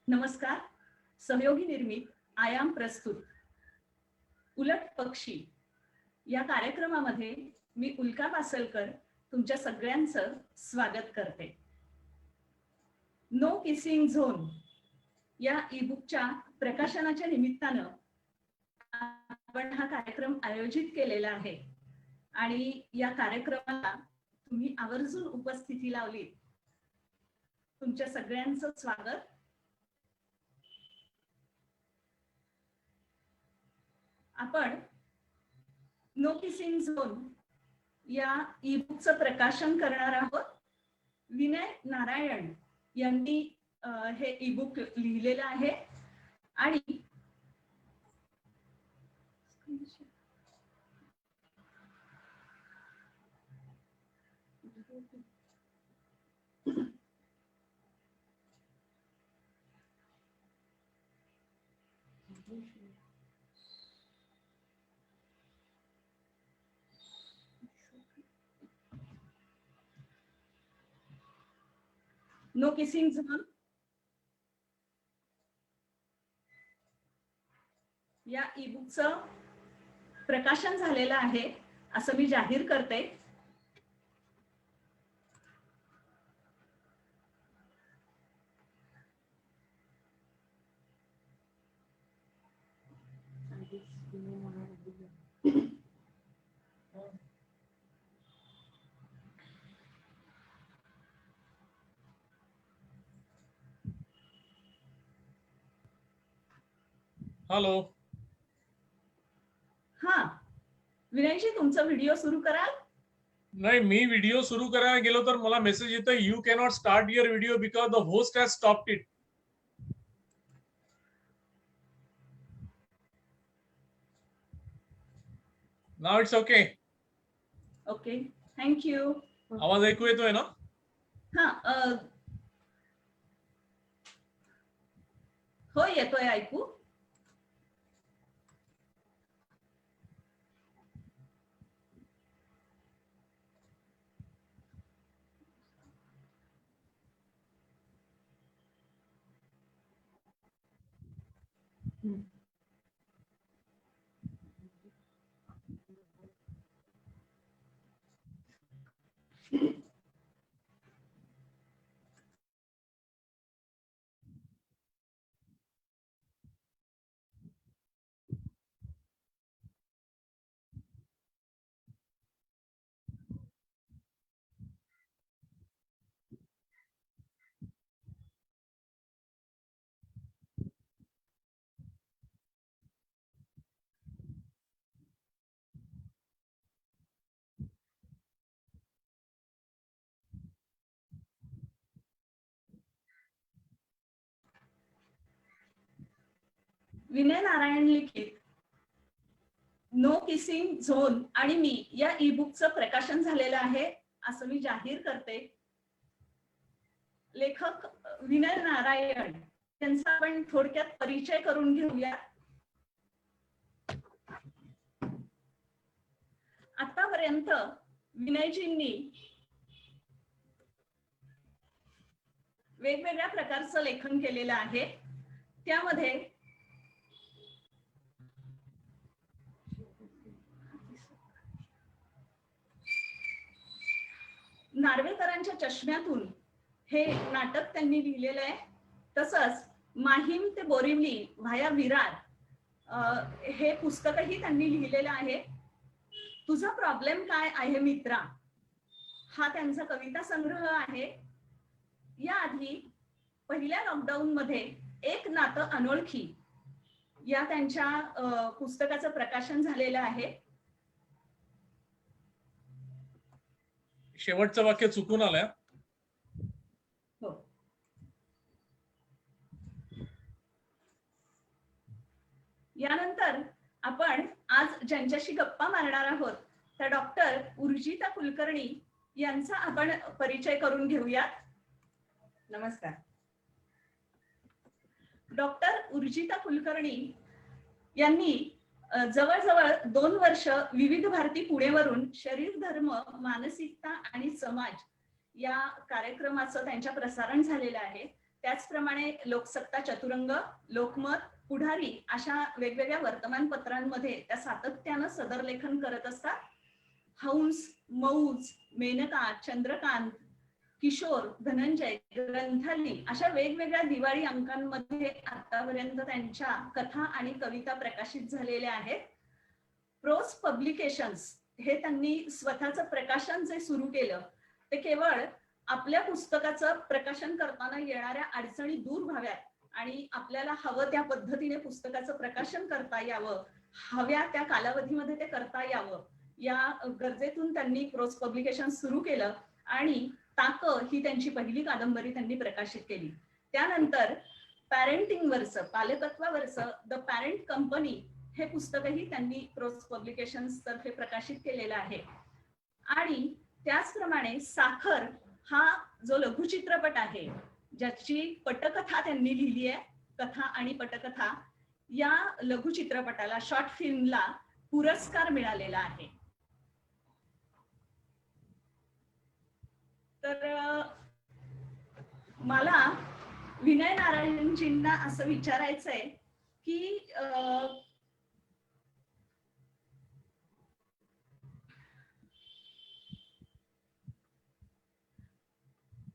नमस्कार. सहयोगी निर्मित आयाम प्रस्तुत उलट पक्षी या कार्यक्रमामध्ये मी उल्का पासलकर तुमच्या सगळ्यांचं स्वागत करते. नो किसिंग झोन या ईबुकच्या प्रकाशनाच्या निमित्तानं आपण हा कार्यक्रम आयोजित केलेला आहे आणि या कार्यक्रमाला तुम्ही आवर्जून उपस्थिती लावली. तुमच्या सगळ्यांचं स्वागत. आपण नो किसिंग झोन या ईबुकचं प्रकाशन करणार आहोत. विनय नारायण यांनी हे ईबुक लिहिलेलं आहे आणि नो किसिंग झोन या ईबुकचं प्रकाशन झालेलं आहे असं मी जाहीर करते. हॅलो. हा विनयजी, तुमचा व्हिडिओ सुरू कराल? नाही, मी व्हिडिओ सुरू करायला गेलो तर मला मेसेज येतो, you cannot start your video because the host has stopped it. Now it's okay. Okay, thank you. आवाज ऐकू येतोय ना? हा, हो येतोय ऐकू. विनय नारायण लिखित नो किसिंग झोन आणि मी या ईबुकचं प्रकाशन झालेलं आहे असं मी जाहीर करते. लेखक विनय नारायण यांचा आपण थोडक्यात परिचय करून घेऊया. आतापर्यंत विनयजींनी वेगवेगळ्या प्रकारचं लेखन केलेलं आहे. त्यामध्ये नार्वेकरांच्या चष्म्यातून हे नाटक त्यांनी लिहिलेलं आहे. तसंच माहीम ते बोरिवली व्हाया विरार हे पुस्तकही त्यांनी लिहिलेलं आहे. तुझा प्रॉब्लेम काय आहे मित्रा हा त्यांचा कविता संग्रह आहे. याआधी पहिल्या लॉकडाऊन मध्ये एक नातं अनोळखी या त्यांच्या पुस्तकाचं प्रकाशन झालेलं आहे. शेवटचं वाक्य चुकून आलंय. हो, यानंतर आपण आज ज्यांच्याशी गप्पा मारणार आहोत त्या डॉक्टर उर्जिता कुलकर्णी यांचा आपण परिचय करून घेऊयात. नमस्कार. डॉक्टर उर्जिता कुलकर्णी यांनी जवळजवळ 2 वर्ष विविध भारती पुणेवरून शरीर धर्म मानसिकता आणि समाज या कार्यक्रमाचं त्यांच्या प्रसारण झालेलं आहे. त्याचप्रमाणे लोकसत्ता, चतुरंग, लोकमत, पुढारी अशा वेगवेगळ्या वर्तमानपत्रांमध्ये त्या सातत्यानं सदरलेखन करत असतात. हंस, मौज, मेनका, चंद्रकांत, किशोर, धनंजय, ग्रंथाली अशा वेगवेगळ्या दिवाळी अंकांमध्ये आतापर्यंत त्यांच्या कथा आणि कविता प्रकाशित झालेल्या आहेत. प्रोस पब्लिकेशन्स हे त्यांनी स्वतःचं प्रकाशन जे सुरू केलं ते केवळ आपल्या पुस्तकाचं प्रकाशन करताना येणाऱ्या अडचणी दूर व्हाव्यात आणि आपल्याला हवं त्या पद्धतीने पुस्तकाचं प्रकाशन करता यावं, हव्या त्या कालावधीमध्ये ते करता यावं, या गरजेतून त्यांनी प्रोस पब्लिकेशन सुरू केलं आणि ताक ही त्यांची पहिली कादंबरी त्यांनी प्रकाशित केली. त्यानंतर पॅरेंटिंगवरचं, पालकत्वावरचं द पॅरेंट कंपनी हे पुस्तकही त्यांनी प्रोस पब्लिकेशन्स तर्फे प्रकाशित केलेलं आहे. आणि त्याचप्रमाणे साखर हा जो लघुचित्रपट आहे, ज्याची पटकथा त्यांनी लिहिली आहे, कथा आणि पटकथा, या लघुचित्रपटाला, शॉर्ट फिल्मला पुरस्कार मिळालेला आहे. तर मला विनय नारायणजींना असं विचारायचंय की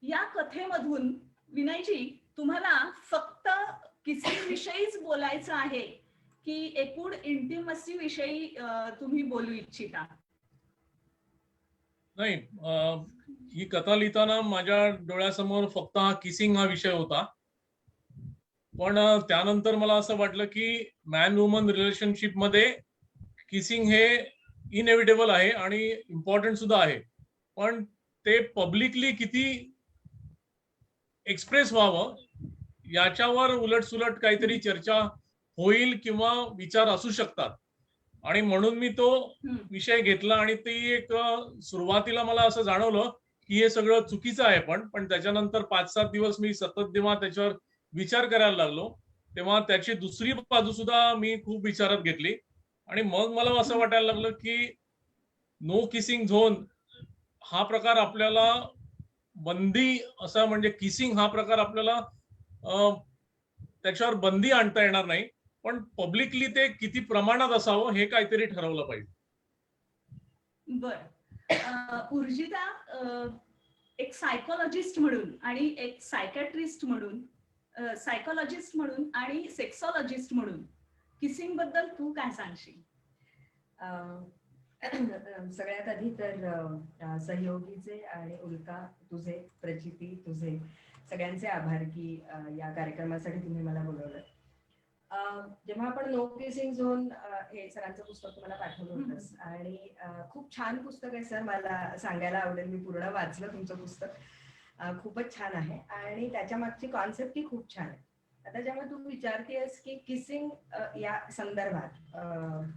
या कथेमधून विनयजी तुम्हाला फक्त किसिंग विषयीच बोलायचं आहे की एकूण इंटिमसी विषयी तुम्ही बोलू इच्छिता? नाही, ही कथा लिहिताना माझ्या डोळ्यासमोर फक्त हा किसिंग हा विषय होता. पण त्यानंतर मला असं वाटलं की मॅन वुमन रिलेशनशिप मध्ये किसिंग हे इनएव्हिटेबल आहे आणि इम्पॉर्टंट सुद्धा आहे. पण ते पब्लिकली किती एक्सप्रेस व्हावं याच्यावर उलटसुलट काहीतरी चर्चा होईल किंवा विचार असू शकतात. आणि म्हणून मी तो विषय घेतला आणि ती एक सुरुवातीला मला असं जाणवलं की हे सगळं चुकीचं आहे. पण त्याच्यानंतर 5-7 दिवस मी सतत जेव्हा त्याच्यावर विचार करायला लागलो तेव्हा त्याची दुसरी बाजू सुद्धा मी खूप विचारात घेतली. आणि मग मला असं वाटायला लागलं की नो किसिंग झोन हा प्रकार आपल्याला बंदी, असा म्हणजे किसिंग हा प्रकार आपल्याला त्याच्यावर बंदी आणता येणार नाही. पण पब्लिकली ते किती प्रमाणात असावं हे काहीतरी ठरवलं पाहिजे. बर, उर्जिता, एक सायकोलॉजिस्ट म्हणून आणि एक सायकॅट्रिस्ट म्हणून, सायकोलॉजिस्ट म्हणून आणि सेक्सॉलॉजिस्ट म्हणून किसिंग बद्दल तू काय सांगशील? सगळ्यात आधी तर सहयोगीचे आणि उल्का तुझे, प्रचिती तुझे, सगळ्यांचे आभार की या कार्यक्रमासाठी तुम्ही मला बोलवलं. जेव्हा आपण नो किसिंग झोन हे सरांचं पुस्तक तुम्हाला पाठवलं होतं आणि खूप छान पुस्तक आहे सर, मला सांगायला आवडेल. मी पूर्ण वाचलं तुमचं पुस्तक, खूपच छान आहे आणि त्याच्या मागची कॉन्सेप्ट ही खूप छान आहे. आता जेव्हा तू विचारतेस की किसिंग या संदर्भात,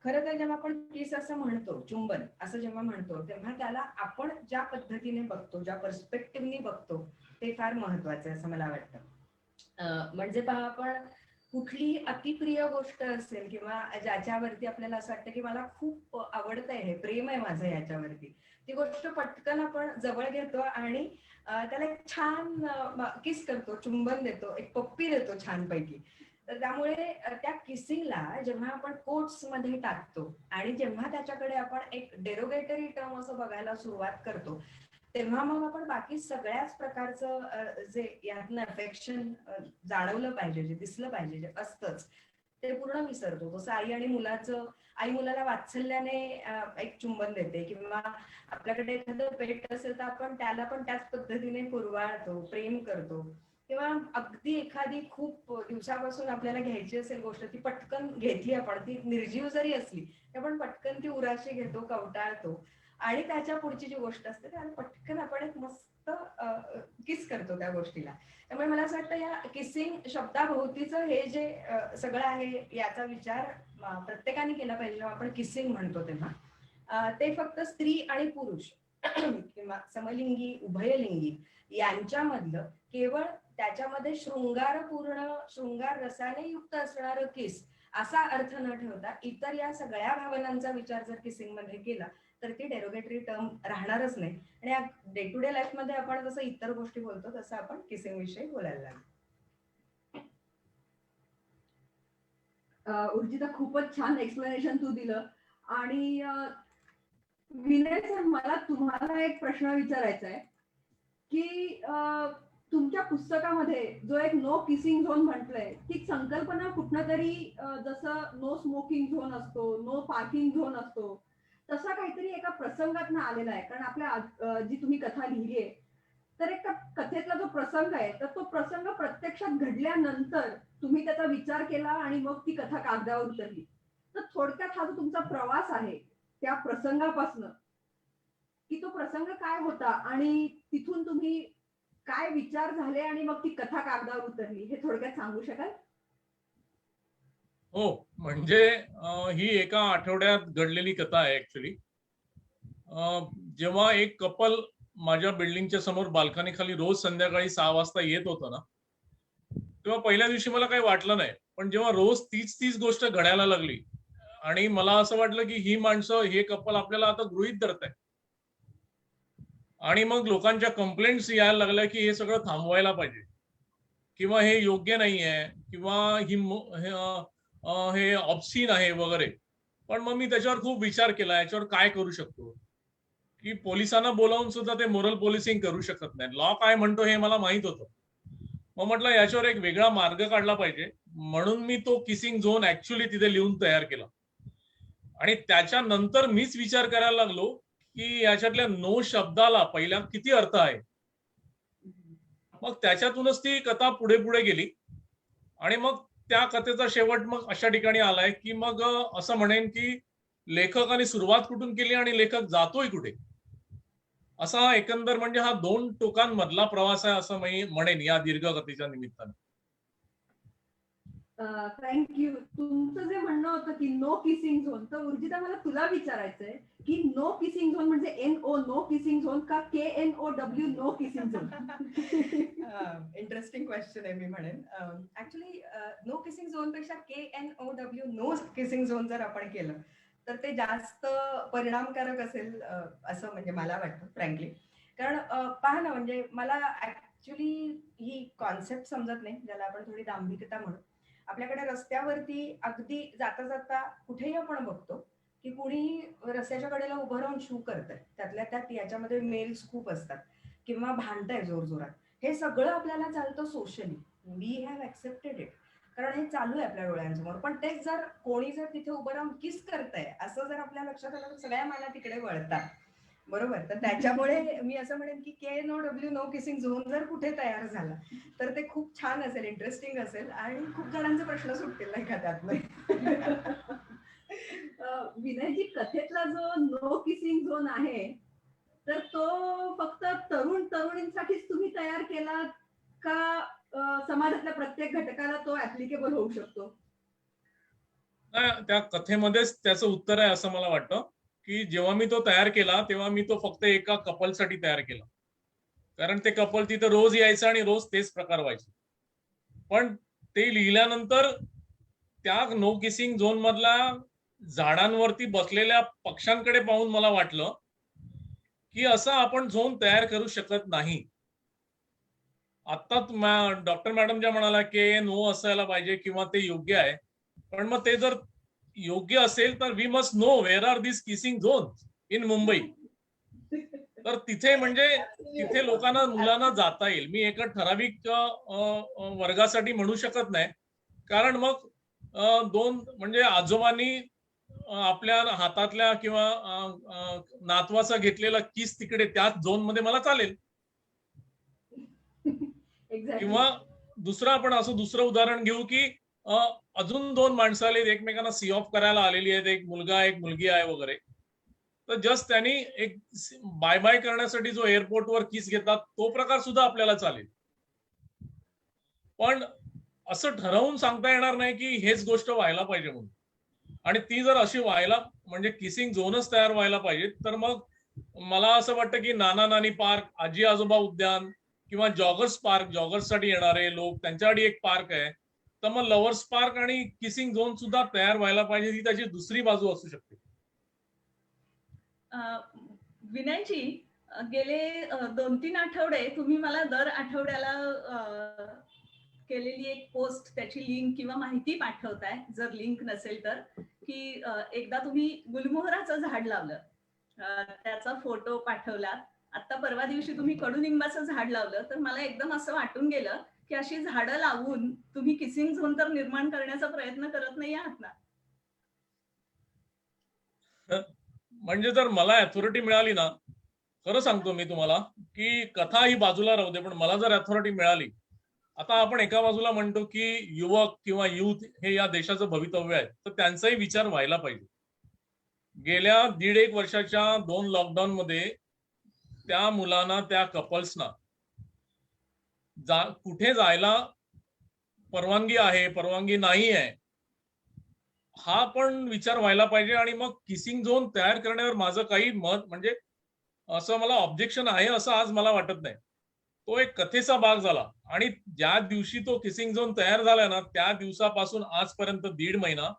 खरं तर जेव्हा आपण किस असं म्हणतो, चुंबन असं जेव्हा म्हणतो, तेव्हा त्याला आपण ज्या पद्धतीने बघतो, ज्या पर्स्पेक्टिव्हनी बघतो ते फार महत्वाचं आहे असं मला वाटतं. म्हणजे पहा, आपण कुठली अतिप्रिय गोष्ट असेल किंवा ज्याच्यावरती आपल्याला असं वाटतं की मला खूप आवडतंय, हे प्रेम आहे माझं याच्यावरती, ती गोष्ट पटकन आपण जवळ घेतो आणि त्याला एक छान किस करतो, चुंबन देतो, एक पप्पी देतो छानपैकी. तर त्यामुळे त्या किसिंगला जेव्हा आपण कोट्स मध्ये टाकतो आणि जेव्हा त्याच्याकडे आपण एक डेरोगेटरी टर्म असं बघायला सुरुवात करतो, तेव्हा मग आपण बाकी सगळ्याच प्रकारचं जे यातनं अफेक्शन जाणवलं पाहिजे, जे दिसलं पाहिजे, जे असतंच, ते पूर्ण विसरतो. जसं आई आणि मुलाचं, आई मुलाला वात्सल्याने एक चुंबन देते किंवा आपल्याकडे एखादं पेट असेल तर आपण त्याला पण त्याच पद्धतीने कुरवाळतो, प्रेम करतो. किंवा अगदी एखादी खूप दिवसापासून आपल्याला घ्यायची असेल गोष्ट, ती पटकन घेतली आपण, ती निर्जीव जरी असली आपण पटकन ती उराशी घेतो, कवटाळतो आणि त्याच्या पुढची जी गोष्ट असते त्याला पटकन आपण एक मस्त किस करतो त्या गोष्टीला. त्यामुळे मला असं वाटतं या किसिंग शब्दाभोवतीचं हे जे सगळं आहे याचा विचार प्रत्येकाने केला पाहिजे जेव्हा आपण किसिंग म्हणतो तेव्हा. ते फक्त स्त्री आणि पुरुष किंवा समलिंगी, उभयलिंगी यांच्यामधलं केवळ त्याच्यामध्ये शृंगार रसाने युक्त असणारं किस असा अर्थ न ठेवता इतर या सगळ्या भावनांचा विचार जर किसिंग मध्ये केला तर ती डेरोगेटरी टर्म राहणारच नाही. आणि डे टू डे लाईफमध्ये आपण जसं इतर गोष्टी बोलतो तसं आपण किसिंग विषयी बोलायला लागलो. उर्जिता, खूपच छान एक्सप्लेनेशन तू दिलं. आणि विनय सर, मला तुम्हाला एक प्रश्न विचारायचा आहे की तुमच्या पुस्तकामध्ये जो एक नो किसिंग झोन म्हटलंय, ती संकल्पना कुठनं तरी जसं नो स्मोकिंग झोन असतो, नो पार्किंग झोन असतो, तसा काहीतरी एका प्रसंगात आलेला आहे. कारण आपल्या जी तुम्ही कथा लिहिली आहे, तर एक कथेतला जो प्रसंग आहे, तर तो प्रसंग प्रत्यक्षात घडल्यानंतर तुम्ही त्याचा विचार केला आणि मग ती कथा कागदावर उतरली. तर थोडक्यात हा जो तुमचा प्रवास आहे त्या प्रसंगापासनं, की तो प्रसंग काय होता आणि तिथून तुम्ही काय विचार झाले आणि मग ती कथा कागदावर उतरली, हे थोडक्यात सांगू शकाल? हो, म्हणजे ही एका आठवड्यात घडलेली कथा आहे ऍक्च्युली. जेव्हा एक कपल माझ्या बिल्डिंगच्या समोर बाल्कनी खाली रोज संध्याकाळी 6 वाजता येत होतं ना, तेव्हा पहिल्या दिवशी मला काही वाटलं नाही. पण जेव्हा रोज तीच गोष्ट घडायला लागली आणि मला असं वाटलं की ही माणसं, हे कपल आपल्याला आता गृहीत धरताय. आणि मग लोकांच्या कंप्लेंट्स यायला लागल्या की हे सगळं थांबवायला पाहिजे, किंवा हे योग्य नाहीये, किंवा हे ऑब्सिन आहे वगैरे. पण मग मी त्याच्यावर खूप विचार केला, याच्यावर काय करू शकतो, की पोलिसांना बोलावून सुद्धा ते मोरल पोलिसिंग करू शकत नाही. लॉ काय म्हणतो हे मला माहित होतं. मग म्हटलं याच्यावर एक वेगळा मार्ग काढला पाहिजे. म्हणून मी तो किसिंग झोन ऍक्च्युली तिथे लिहून तयार केला. आणि त्याच्यानंतर मीच विचार करायला लागलो की याच्यातल्या नो शब्दाला पहिल्या किती अर्थ आहे. मग त्याच्यातूनच ती कथा पुढे पुढे गेली. आणि मग त्या कथेचा शेवट मग अशा ठिकाणी आलाय की मग असं म्हणेन की लेखकाने सुरुवात कुठून केली आणि लेखक जातोय कुठे, असा एकंदर म्हणजे हा 2 टोकांमधला प्रवास आहे असं मी म्हणेन या दीर्घ कथेच्या निमित्ताने. थँक्यू. तुमचं जे म्हणणं होतं की नो किसिंग झोन, तर उर्जिता मला तुला विचारायचंय की नो किसिंग झोन म्हणजे NO नो किसिंग झोन का KNOW no kissing zone? Interesting question आहे, मी म्हणेन. ऍक्च्युली नो किसिंग झोन पेक्षा KNOW नो किसिंग झोन जर आपण केलं तर ते जास्त परिणामकारक असेल असं म्हणजे मला वाटतं फ्रँकली. कारण पहा ना, म्हणजे मला ऍक्च्युली ही कॉन्सेप्ट समजत नाही, ज्याला आपण थोडी दांभिकता म्हणू. आपल्याकडे रस्त्यावरती अगदी जाता जाता कुठेही आपण बघतो की कुणी रस्त्याच्या कडेला उभं राहून शू करतंय, त्यातल्या त्यात याच्यामध्ये मेल्स खूप असतात, किंवा भांडताय जोरजोरात. हे सगळं आपल्याला चालतं socially, we have accepted it, कारण हे चालू आहे आपल्या डोळ्यांसमोर. पण तेच जर कोणी जर तिथे उभं राहून किस करतंय असं जर आपल्या लक्षात आलं तर सगळ्या माना तिकडे वळतात, बरोबर. तर त्याच्यामुळे मी असं म्हणेन की KNOW नो किसिंग झोन जर कुठे तयार झाला तर ते खूप छान असेल, इंटरेस्टिंग असेल आणि खूप जणांचे प्रश्न सुटतील नाही का त्यातनं. विनयजी, कथेतला जो नो किसिंग झोन आहे, तर तो फक्त तरुण तरुणींसाठीच तुम्ही तयार केला का समाजातल्या प्रत्येक घटकाला तो ऍप्लिकेबल होऊ शकतो? त्या कथेमध्येच त्याचं उत्तर आहे असं मला वाटतं, की जेव्हा मी तो तयार केला तेव्हा मी तो फक्त एका कपलसाठी तयार केला. कारण ते कपल तिथं रोज यायचं आणि रोज तेच प्रकार व्हायचे. पण ते लिहिल्यानंतर त्या नो किसिंग झोन मधला झाडांवरती बसलेल्या पक्ष्यांकडे पाहून मला वाटलं की असं आपण झोन तयार करू शकत नाही. आता डॉक्टर मॅडम ज्या म्हणाला की नो असायला पाहिजे किंवा ते योग्य आहे, पण मग ते जर योग्य असेल तर we must know where are this kissing zone in Mumbai. तर तिथे म्हणजे तिथे लोकांना, मुलांना जाता येईल. मी एका ठराविक वर्गासाठी म्हणू शकत नाही, कारण मग 2 म्हणजे आजोबांनी आपल्या हातातल्या किंवा नातवाचा घेतलेला किस तिकडे त्याच झोन मध्ये मला चालेल. किंवा दुसरं आपण असं दुसरं उदाहरण घेऊ की अजून 2 माणसं आले, एकमेकांना सी ऑफ करायला आलेली आहेत, एक मुलगा एक मुलगी आहे वगैरे. तर जस्ट त्यांनी एक बाय बाय करण्यासाठी जो एअरपोर्टवर किस घेतात तो प्रकार सुद्धा आपल्याला चालेल. पण असं ठरवून सांगता येणार नाही की हेच गोष्ट व्हायला पाहिजे म्हणून. आणि ती जर अशी व्हायला म्हणजे किसिंग झोनच तयार व्हायला पाहिजे, तर मग मला असं वाटतं की नाना नानी पार्क, आजी आजोबा उद्यान किंवा जॉगर्स पार्क, जॉगर्ससाठी येणारे लोक त्यांच्यासाठी एक पार्क आहे. तर मग लव्हर्स पार्क आणि किसिंग झोन सुद्धा तयार व्हायला पाहिजे. ही त्याची दुसरी बाजू असू शकते. विनयजी, गेले 2-3 आठवडे तुम्ही मला दर आठवड्याला केलेली एक पोस्ट, त्याची लिंक किंवा माहिती पाठवताय, जर लिंक नसेल तर, की एकदा तुम्ही गुलमोहराचं झाड लावलं, त्याचा फोटो पाठवला. आता परवा दिवशी तुम्ही कडुनिंबाचं झाड लावलं. तर मला एकदम असं वाटून गेलं की अशी झाडं लावून तुम्ही किसिंग झोन तर निर्माण करण्याचा प्रयत्न करत नाही आहात ना? म्हणजे जर मला अथॉरिटी मिळाली ना, खरं सांगतो मी तुम्हाला, की कथा ही बाजूला राहू दे, पण मला जर अथॉरिटी मिळाली, आता आपण एका बाजूला म्हणतो की युवक किंवा युथ हे या देशाचं भवितव्य आहे, तर त्यांचाही विचार व्हायला पाहिजे. गेल्या 1.5 वर्षाच्या 2 लॉकडाऊन मध्ये त्या मुलांना, त्या कपल्सना कुठे जायला परवानगी आहे, परवानगी नाही आहे, हा पण विचार व्हायला पाहिजे. आणि मग किसिंग झोन तयार करण्यावर माझं काही मत, म्हणजे असं मला ऑब्जेक्शन आहे असं आज मला वाटत नाही. तो एक कथेचा भाग झाला. आणि ज्या दिवशी तो किसिंग झोन तयार झाला ना, त्या दिवसापासून आजपर्यंत 1.5 महिना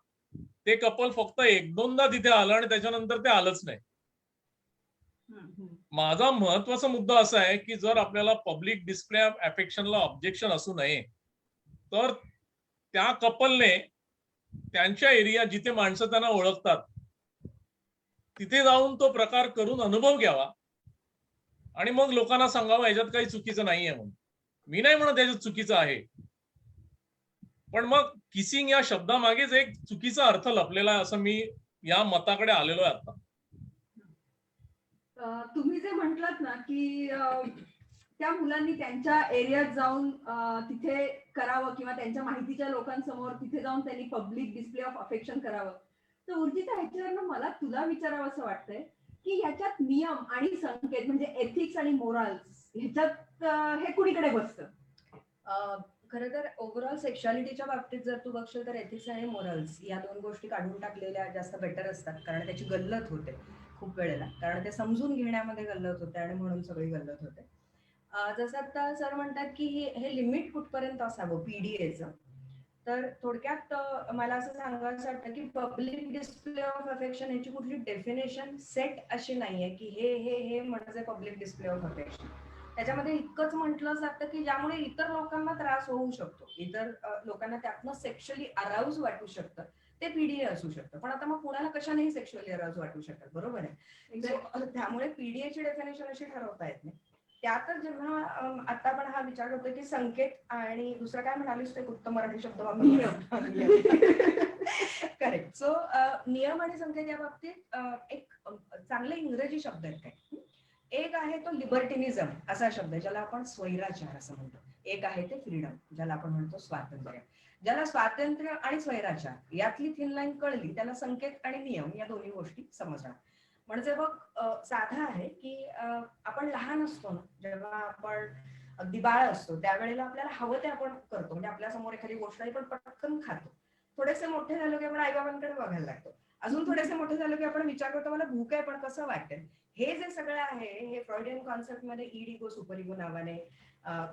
ते कपल फक्त 1-2दा तिथे आलं आणि त्याच्यानंतर ते आलंच नाही. माझा महत्वाचा मुद्दा असा आहे की जर आपल्याला पब्लिक डिस्प्ले ऑफ अफेक्शनला ऑब्जेक्शन असू नये, तर त्या कपलने त्यांच्या एरिया, जिथे माणसं त्यांना ओळखतात, तिथे जाऊन तो प्रकार करून अनुभव घ्यावा आणि मग लोकांना सांगावं याच्यात काही चुकीचं नाहीये म्हणून. मी नाही म्हणत याच्यात चुकीचं आहे, पण मग किसिंग या शब्दामागेच एक चुकीचा अर्थ लपलेला आहे, असं मी या मताकडे आलेलो आहे आता. तुम्ही जे म्हटलात ना की त्या मुलांनी त्यांच्या एरियात जाऊन तिथे करावं किंवा त्यांच्या माहितीच्या लोकांसमोर तिथे जाऊन त्यांनी पब्लिक डिस्प्ले ऑफ अफेक्शन करावं, तर उर्जिता, ह्याच्यावरनं मला तुला विचारावं असं वाटतंय की ह्याच्यात नियम आणि संकेत म्हणजे एथिक्स आणि मोरल्स ह्याच्यात हे कुणीकडे बसतं? खरं तर ओव्हरऑल सेक्शुअलिटीच्या बाबतीत जर तू बघशील तर एथिक्स आणि मोरल्स या 2 गोष्टी काढून टाकलेल्या जास्त बेटर असतात, कारण त्याची गल्लत होते खूप वेळेला, कारण ते समजून घेण्यामध्ये गल्लत होते आणि म्हणून सगळी गल्लत होते. जसं आता सर म्हणतात की हे लिमिट कुठपर्यंत असावं पीडीएचं, तर थोडक्यात मला असं सांगायचं वाटतं की पब्लिक डिस्प्ले ऑफ अफेक्शन याची कुठली डेफिनेशन सेट अशी नाहीये की हे हे हे म्हणजे पब्लिक डिस्प्ले ऑफ अफेक्शन. त्याच्यामध्ये इतकंच म्हटलं जातं की ज्यामुळे इतर लोकांना त्रास होऊ शकतो, इतर लोकांना त्यातनं सेक्शुअली अराउज वाटू शकतं, ते पीडीए असू शकतं. पण आता मग कुणाला कशानेही सेक्शुअली अराउज वाटू शकतात, बरोबर आहे? त्यामुळे पीडीएची डेफिनेशन अशी ठरवता येत नाही. त्यातच जेव्हा आता आपण हा विचार करतो की संकेत आणि दुसरं काय म्हणालीस, ते उत्तम मराठी शब्द वापरतो, करेक्ट. सो नियम आणि संकेत या बाबतीत एक चांगले इंग्रजी शब्द आहेत काही. एक आहे तो लिबर्टिनिझम असा शब्द, ज्याला आपण स्वैराचार असं म्हणतो. एक आहे ते फ्रीडम, ज्याला आपण म्हणतो स्वातंत्र्य. ज्याला स्वातंत्र्य आणि स्वैराचार यातली थिन लाईन कळली, त्याला संकेत आणि नियम या दोन्ही गोष्टी समजणार. म्हणजे बघ, साधा आहे की आपण लहान असतो ना, जेव्हा आपण अगदी बाळ असतो त्यावेळेला आपल्याला हवं ते आपण करतो, म्हणजे आपल्या समोर एखादी गोष्ट आहे पण पटकन खातो. थोडेसे मोठे झालो की आपण आईबाबांकडे बघायला लागतो. अजून थोडेसे मोठे झालो की आपण विचार करतो मला भूक आहे पण कसं वाटेल. हे जे सगळं आहे हे फ्रॉइडियन कॉन्सेप्ट मध्ये ईड इगो सुपर इगो नावाने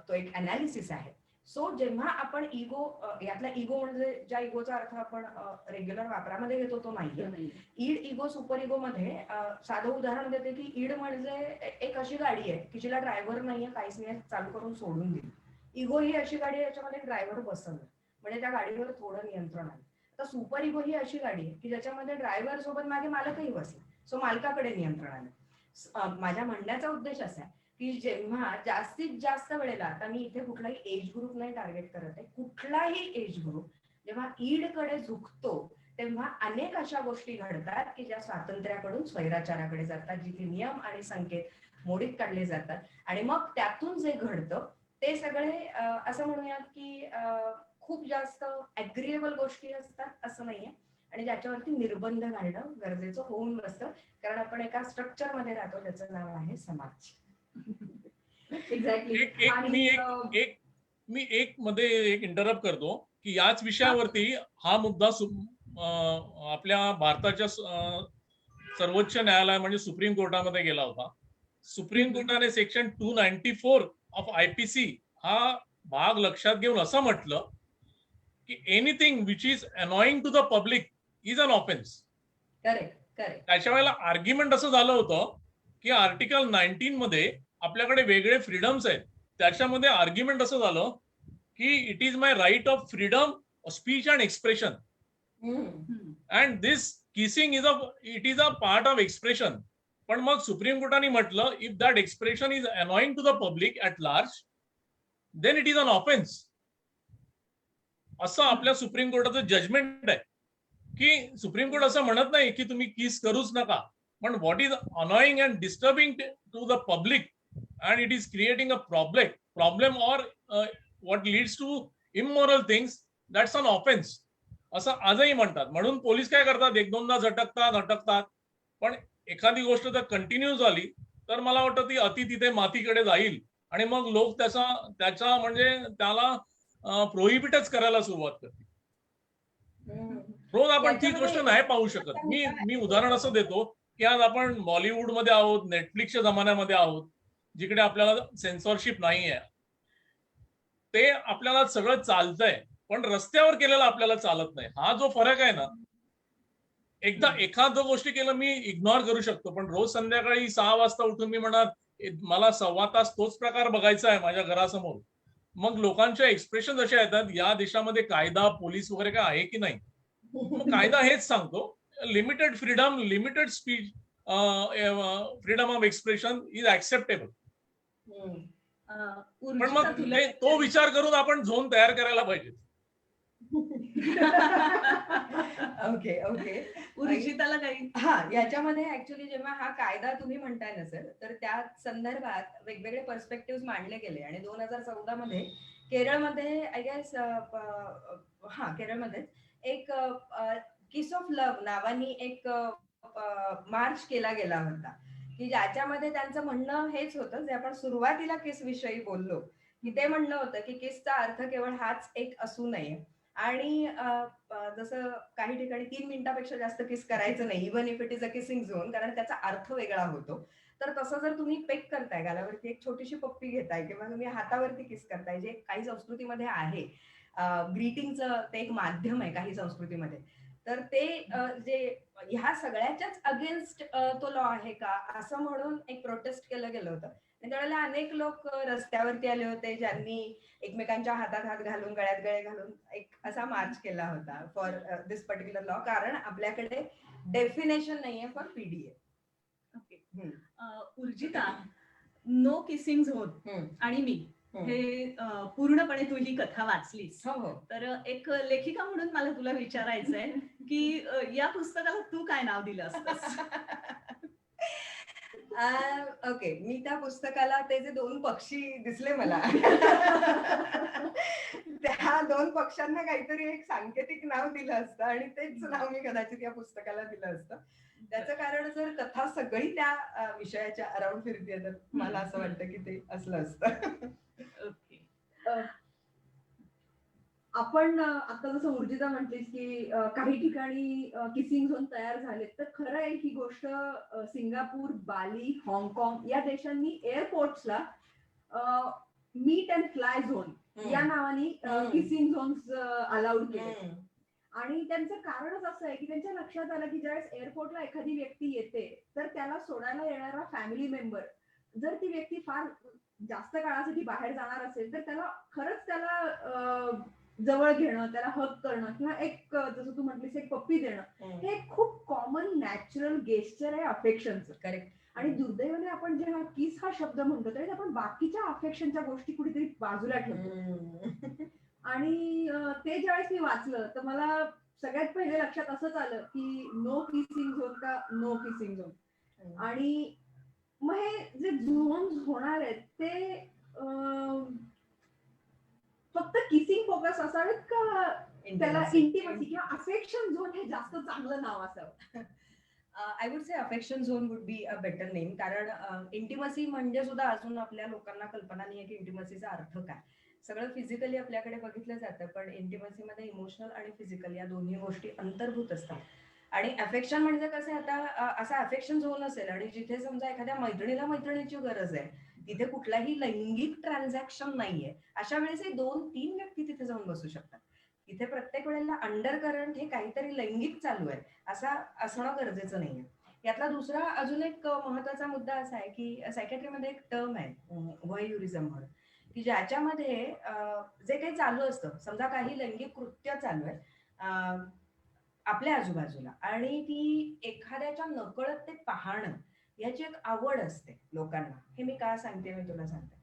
तो एक अनालिसिस आहे. सो जेव्हा आपण इगो, यातला इगो म्हणजे ज्या इगोचा अर्थ आपण रेग्युलर वापरामध्ये घेतो तो नाहीये. ईड इगो सुपर इगो मध्ये साधं उदाहरण देते की ईड म्हणजे एक अशी गाडी आहे की जिला ड्रायव्हर नाहीये, काहीच नाही, चालू करून सोडून दिली. इगो ही अशी गाडी आहे याच्यामध्ये ड्रायव्हर बसवलं, म्हणजे त्या गाडीवर थोडं नियंत्रण आहे. तर सुपर इगो ही अशी गाडी आहे की ज्याच्यामध्ये ड्रायव्हर सोबत मागे मालकही बसला, सो मालकाकडे नियंत्रण आलं. माझ्या म्हणण्याचा उद्देश असा आहे की जेव्हा जास्तीत जास्त वेळेला, आता मी इथे कुठलाही एज ग्रुप नाही टार्गेट करत आहे, कुठलाही एज ग्रुप जेव्हा ईड कडे झुकतो तेव्हा अनेक अशा गोष्टी घडतात की ज्या स्वातंत्र्याकडून स्वैराचाराकडे जातात, जिथे नियम आणि संकेत मोडीत काढले जातात. आणि मग त्यातून जे घडतं ते सगळे असं म्हणूयात की खूप जास्त अग्रीएबल गोष्टी असतात असं नाहीये, आणि ज्याच्यावरती निर्बंध घालणं गरजेचं होऊन बसतं, कारण आपण एका स्ट्रक्चर मध्ये राहतो ज्याचं नाव आहे समाज. एक्झॅक्टली. मी एक मध्ये एक इंटरप्ट करतो की याच विषयावरती हा मुद्दा आपल्या भारताच्या सर्वोच्च न्यायालय म्हणजे सुप्रीम कोर्टामध्ये गेला होता. सुप्रीम कोर्टाने सेक्शन 294 ऑफ आयपीसी हा भाग लक्षात घेऊन असं म्हटलं की anything which is annoying to the public is an offence. Correct correct. त्याच्या वेळेला आर्ग्युमेंट असं झालं होतं की आर्टिकल 19 मध्ये आपल्याकडे वेगळे फ्रीडम्स आहेत. त्याच्यामध्ये आर्ग्युमेंट असं झालं की it is my right of freedom speech and expression and this kissing it is a part of expression. पण मग सुप्रीम कोर्टाने म्हटलं if that expression is annoying to the public at large then it is an offence. असं आपल्या supreme कोर्टाचं judgement आहे की supreme court असं म्हणत नाही की तुम्ही किस करूच नका, पण what is annoying and disturbing to the public and it is creating a problem or what leads to immoral things that's an offence असं आजही म्हणतात. म्हणून पोलीस काय करतात, एक दोनदा झटकतात, पण एखादी गोष्ट जर कंटिन्यू झाली तर मला वाटतं ती अति तिथे मातीकडे जाईल आणि मग लोक त्याचा म्हणजे त्याला प्रोहिबिटच करायला सुरुवात करतील. रोज आपण ती गोष्ट नाही पाहू शकत. मी उदाहरण असं देतो की आज आपण बॉलिवूडमध्ये आहोत, नेटफ्लिक्सच्या जमान्यामध्ये आहोत, जिकडे आपल्याला सेन्सॉरशिप नाही आहे. ते आपल्याला सगळं चालतंय, पण रस्त्यावर केलेलं आपल्याला चालत नाही. हा जो फरक आहे ना, एकदा एखादं गोष्टी केलं मी इग्नोर करू शकतो, पण रोज संध्याकाळी 6 वाजता उठून मी म्हणणार मला 1.25 तास तोच प्रकार बघायचा आहे माझ्या घरासमोर. मग लोकांच्या एक्सप्रेशन असे येतात, या देशामध्ये कायदा पोलीस वगैरे काय आहे की नाही. मग कायदा हेच सांगतो limited freedom, limited speech, freedom of expression is acceptable. पण उर्जिता मग तुला तो विचार करून आपण झोन तयार करायला पाहिजे. Okay okay. उर्जिताला काही हा, याच्यामध्ये ऍक्च्युली जेव्हा हा कायदा तुम्ही म्हणताय ना सर, तर त्या संदर्भात वेगवेगळे पर्स्पेक्टिव्ह मांडले गेले आणि 2014 मध्ये केरळमध्ये आय गेस केरळमध्ये एक किस ऑफ लव्ह नावानी एक मार्च केला गेला होता की ज्याच्यामध्ये त्यांचं म्हणणं हेच होतं जे आपण सुरुवातीला किस विषयी बोललो की ते म्हणणं होतं की किसचा अर्थ केवळ हाच एक असू नये आणि जसं काही ठिकाणी 3 मिनिटापेक्षा जास्त किस करायचं नाही even if it is a kissing zone, कारण त्याचा अर्थ वेगळा होतो. तर तसं जर तुम्ही पेक करताय, गालावरती एक छोटीशी पप्पी घेताय किंवा तुम्ही हातावरती किस करताय, जे काही संस्कृतीमध्ये आहे, ग्रीटिंगचं ते एक माध्यम आहे काही संस्कृतीमध्ये, तर ते जे ह्या सगळ्याच्याच अगेन्स्ट तो लॉ आहे का असं म्हणून एक प्रोटेस्ट केलं गेलं होतं. आणि त्यावेळेला अनेक लोक रस्त्यावरती आले होते ज्यांनी एकमेकांच्या हातात हात घालून गळ्यात गळे घालून एक असा मार्च केला होता फॉर दिस पर्टिक्युलर लॉ, कारण आपल्याकडे डेफिनेशन नाहीये for PDA. Okay. Urjita, no kissing zone आणि मी हे पूर्णपणे तू ही कथा वाचलीस. हो. तर एक लेखिका म्हणून मला तुला विचारायचंय की या पुस्तकाला तू काय नाव दिलं असतंस? ओके, मी त्या पुस्तकाला ते जे 2 पक्षी दिसले मला त्या 2 पक्ष्यांना काहीतरी एक सांकेतिक नाव दिलं असतं आणि तेच नाव मी कदाचित या पुस्तकाला दिलं असतं. त्याचं कारण जर कथा सगळी त्या विषयाच्या अराउंड फिरते तर मला असं वाटतं की ते असलं असतं. ओके. आपण आता जसं उर्जिता म्हटलीस की काही ठिकाणी किसिंग झोन तयार झालेत, तर खरं आहे ही गोष्ट सिंगापूर, बाली, हाँगकाँग या देशांनी एअरपोर्ट्सला मीट अँड फ्लाय झोन या नावाने किसिंग झोन्स अलाउड केले. आणि त्यांचं कारणच असं आहे की त्यांच्या लक्षात आलं की ज्यावेळेस एअरपोर्टला एखादी व्यक्ती येते तर त्याला सोडायला येणारा फॅमिली मेंबर जर ती व्यक्ती फार जास्त काळासाठी बाहेर जाणार असेल तर त्याला खरंच त्याला जवळ घेणं, त्याला हक करणं किंवा एक जसं तू म्हटलीस एक पप्पी देणं हे खूप कॉमन नॅचरल गेस्चर आहे अफेक्शनचं. करेक्ट. आणि दुर्दैवाने आपण जेव्हा किस हा शब्द म्हणतो तरी आपण बाकीच्या अफेक्शनच्या गोष्टी कुठेतरी बाजूला ठेवतो. आणि ते ज्यावेळेस मी वाचलं तर मला सगळ्यात पहिले लक्षात असंच आलं की नो किसिंग झोन का नो किसिंग झोन. आणि मग हे जे झोन्स होणार आहेत ते फक्त किसिंग फोकस असावेत का त्याला इंटिमसी किंवा अफेक्शन झोन हे जास्त चांगलं नाव असावं? I would say affection zone would be a better name, कारण इंटिमसी म्हणजे सुद्धा अजून आपल्या लोकांना कल्पना नाही आहे की इंटिमसीचा अर्थ काय. सगळं फिजिकली आपल्याकडे बघितलं जातं, पण इंटिमसीमध्ये इमोशनल आणि फिजिकल या दोन्ही गोष्टी अंतर्भूत असतात. आणि अफेक्शन म्हणजे कसं आहे, आता असा अफेक्शन झोन असेल आणि जिथे समजा एखाद्या मैत्रिणीची गरज आहे, तिथे कुठलाही लैंगिक ट्रान्झॅक्शन नाहीये, अशा वेळेस 2-3 व्यक्ती तिथे जाऊन बसू शकतात. इथे प्रत्येक वेळेला अंडर करंट हे काहीतरी लैंगिक चालू आहे असा असणं गरजेचं नाहीये. यातला दुसरा अजून एक महत्वाचा मुद्दा असा आहे की सायकॅट्रीमध्ये एक टर्म आहे व्हॉयुरिझम म्हणून, की ज्याच्यामध्ये जे काही चालू असतं, समजा काही लैंगिक कृत्य चालू आहे आपल्या आजूबाजूला आणि ती एखाद्याच्या नकळत ते पाहणं याची एक आवड असते लोकांना. हे मी का सांगते मी तुला सांगते.